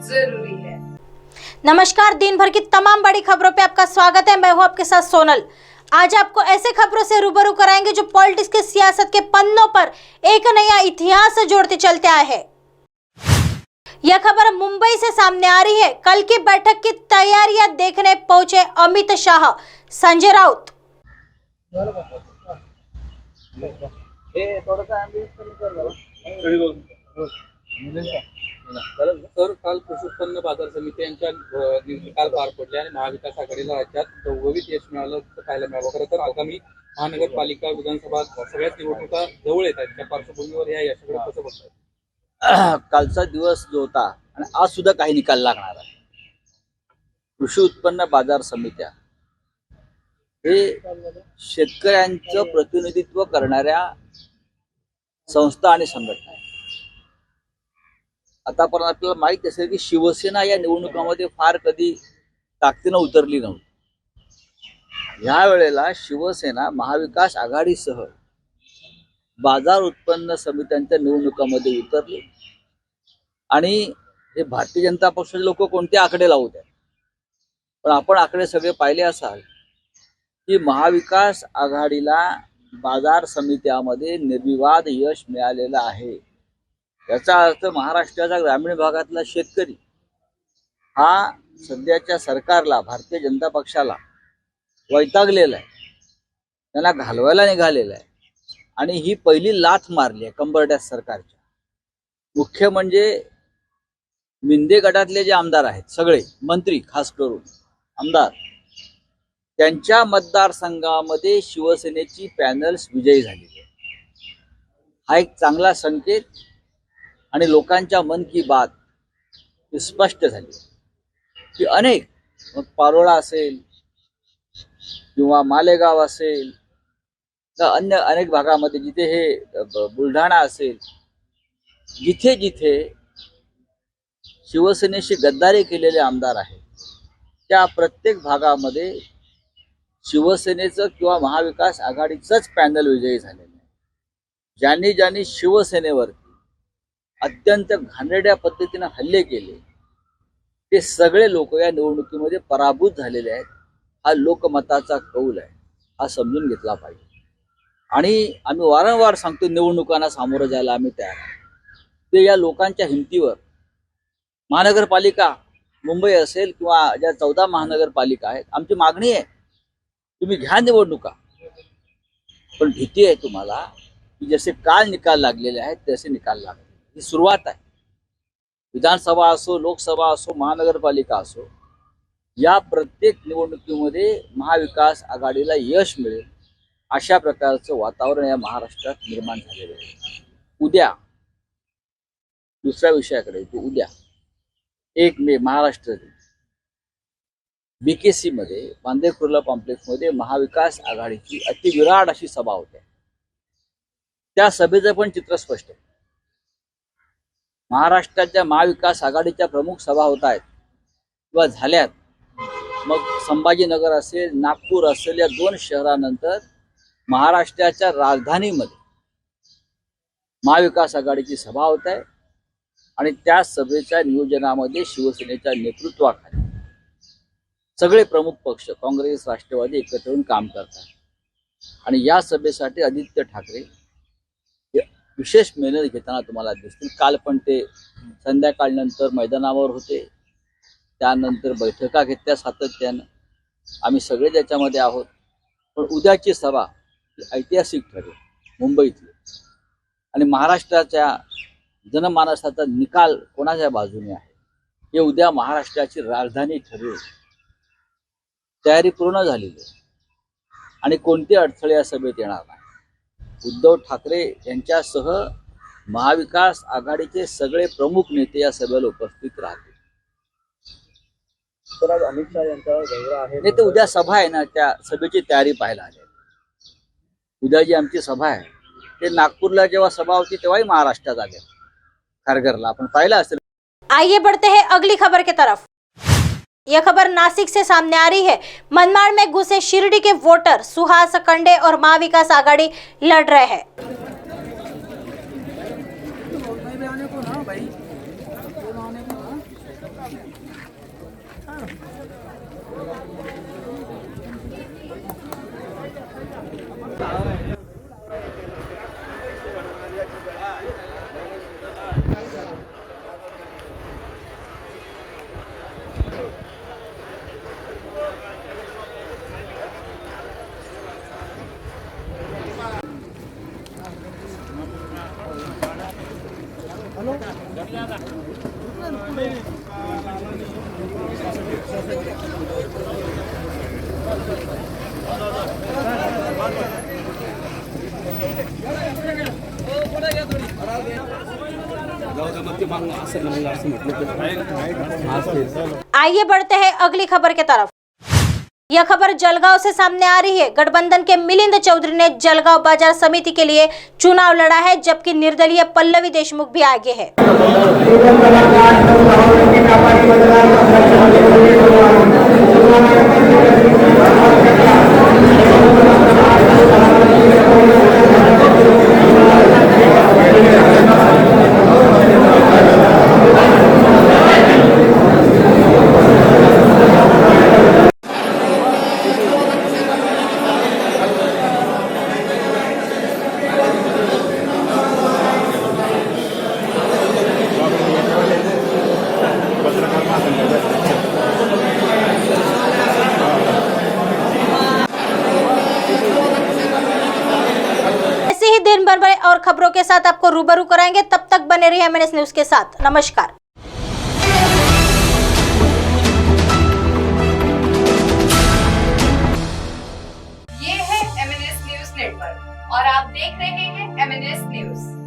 जरूरी है। नमस्कार, दिन भर की तमाम बड़ी खबरों पे आपका स्वागत है। मैं हूं आपके साथ सोनल। आज आपको ऐसे खबरों से रूबरू कराएंगे जो पॉलिटिक्स के सियासत के पन्नों पर एक नया इतिहास जोड़ते चलते आए हैं। यह खबर मुंबई से सामने आ रही है। कल की बैठक की तैयारियां देखने पहुंचे अमित शाह, संजय राउत। तर काल कृषी उत्पन्न बाजार समित्यांच्या काल पार पडल्या आणि महाविकास आघाडीला राज्यात चौघवीत यश मिळालं पाहायला मिळालं। खरं तर आगामी महानगरपालिका विधानसभा सगळ्याच निवडणुका जवळ येत आहेत, त्या पार्श्वभूमीवर या यशाकडे कसं बघताय? कालचा दिवस जो होता आणि आज सुद्धा काही निकाल लागणार आहे। कृषी उत्पन्न बाजार समित्या हे शेतकऱ्यांचं प्रतिनिधित्व करणाऱ्या संस्था आणि संघटना आहेत। आतापर्यंत आपल्याला माहित असेल की शिवसेना या निवडणुकांमध्ये फार कधी ताकदीनं उतरली नव्हती। या वेळेला शिवसेना महाविकास आघाडीसह बाजार उत्पन्न समित्यांच्या निवडणुकांमध्ये उतरली आणि हे भारतीय जनता पक्षाचे लोक कोणते आकडे लावत आहेत, पण आपण आकडे सगळे पाहिले असाल की महाविकास आघाडीला बाजार समित्यामध्ये निर्विवाद यश मिळालेलं आहे। याचा अर्थ महाराष्ट्राच्या ग्रामीण भागातला शेतकरी हा सध्याच्या सरकारला, भारतीय जनता पक्षाला वैतागलेला आहे, त्यांना घालवायला निघालेला आहे आणि ही पहिली लाथ मारली आहे कंबरड्यात सरकारच्या। मुख्य म्हणजे मिंदे गटातले जे आमदार आहेत, सगळे मंत्री खास करून आमदार, त्यांच्या मतदारसंघामध्ये शिवसेनेची पॅनल्स विजयी झालेली आहे। हा एक चांगला संकेत आणि लोकांच्या मन की बात ही स्पष्ट झाली की अनेक, मग पारोळा असेल किंवा मालेगाव असेल तर अन्य अनेक भागामध्ये, जिथे हे बुलढाणा असेल, जिथे जिथे शिवसेनेशी गद्दारी केलेले आमदार आहेत, त्या प्रत्येक भागामध्ये शिवसेनेचं किंवा महाविकास आघाडीचंच पॅनल विजयी झालेलं आहे। ज्यांनी ज्यांनी शिवसेनेवरती अत्यंत घाणेरड्या पद्धतीने हल्ले केले ते सगळे लोक या निवडणुकीमध्ये पराभूत झालेले आहेत। हा लोकमताचा कौल आहे, हा समजून घेतला पाहिजे। आणि आम्ही वारंवार सांगतो, निवडणुकांना सामोरं जायला आम्ही तयार आहोत। ते या लोकांच्या हिमतीवर महानगरपालिका मुंबई असेल किंवा ज्या 14 महानगरपालिका आहेत, आमची मागणी आहे तुम्ही घ्या निवडणुका, पण भीती आहे तुम्हाला की जसे काल निकाल लागलेले आहेत तसे निकाल लागले। ही सुरुवात आहे। विधानसभा असो, लोकसभा असो, महानगरपालिका असो, या प्रत्येक निवडणुकीमध्ये महाविकास आघाडीला यश मिळेल अशा प्रकारचं वातावरण या महाराष्ट्रात निर्माण झालेलं आहे। उद्या दुसऱ्या विषयाकडे येतो। उद्या 1 मे महाराष्ट्र दिन BKC मध्ये, बांदे कुर्ला कॉम्प्लेक्स मध्ये महाविकास आघाडीची अतिविराट अशी सभा होते। त्या सभेचं पण चित्र स्पष्ट आहे। महाराष्ट्राच्या महाविकास आघाडीच्या प्रमुख सभा होत आहेत किंवा झाल्यात, मग संभाजीनगर असेल, नागपूर असेल, या 2 शहरानंतर महाराष्ट्राच्या राजधानीमध्ये महाविकास आघाडीची सभा होत आहे आणि त्या सभेच्या नियोजनामध्ये शिवसेनेच्या नेतृत्वाखाली सगळे प्रमुख पक्ष, काँग्रेस, राष्ट्रवादी एकत्र येऊन काम करतात आणि या सभेसाठी आदित्य ठाकरे विशेष मेहनत घेताना तुम्हाला दिसतील। काल पण ते संध्याकाळनंतर मैदानावर होते, त्यानंतर बैठका घेतल्या सातत्यानं, आम्ही सगळे त्याच्यामध्ये आहोत। पण उद्याची सभा ऐतिहासिक ठरेल मुंबईतली, आणि महाराष्ट्राच्या जनमानसाचा निकाल कोणाच्या बाजूने आहे हे उद्या महाराष्ट्राची राजधानी ठरेल। तयारी पूर्ण झालेली आहे आणि कोणते अडथळे या सभेत येणार नाही। उद्धव ठाकरे यांच्यासह महाविकास आघाडीचे सगळे प्रमुख नेते या सभेला उपस्थित राहतील। तर आज अमित शाह यांचा दौरा आहे, नाही तर उद्या सभा आहे ना, त्या सभेची तयारी पाहायला आली। उद्या जी आमची सभा आहे ते नागपूरला जेव्हा सभा होती तेव्हाही महाराष्ट्रात आले, खारघरला आपण पाहिलं असेल। आइए बढ़ते हैं अगली खबर की तरफ। यह खबर नासिक से सामने आ रही है। मनमाड़ में घुसे शिरडी के वोटर सुहास कंडे और महाविकास आघाड़ी लड़ रहे हैं। आइए बढ़ते हैं अगली खबर की तरफ। यह खबर जलगांव से सामने आ रही है। गठबंधन के मिलिंद चौधरी ने जलगांव बाजार समिति के लिए चुनाव लड़ा है, जबकि निर्दलीय पल्लवी देशमुख भी आगे है। ऐसे ही दिन भर बड़े और खबरों के साथ आपको रूबरू कराएंगे। तब तक बने रहिए MNS न्यूज के साथ। नमस्कार। ये है MNS न्यूज नेटवर्क और आप देख रहे हैं MNS न्यूज।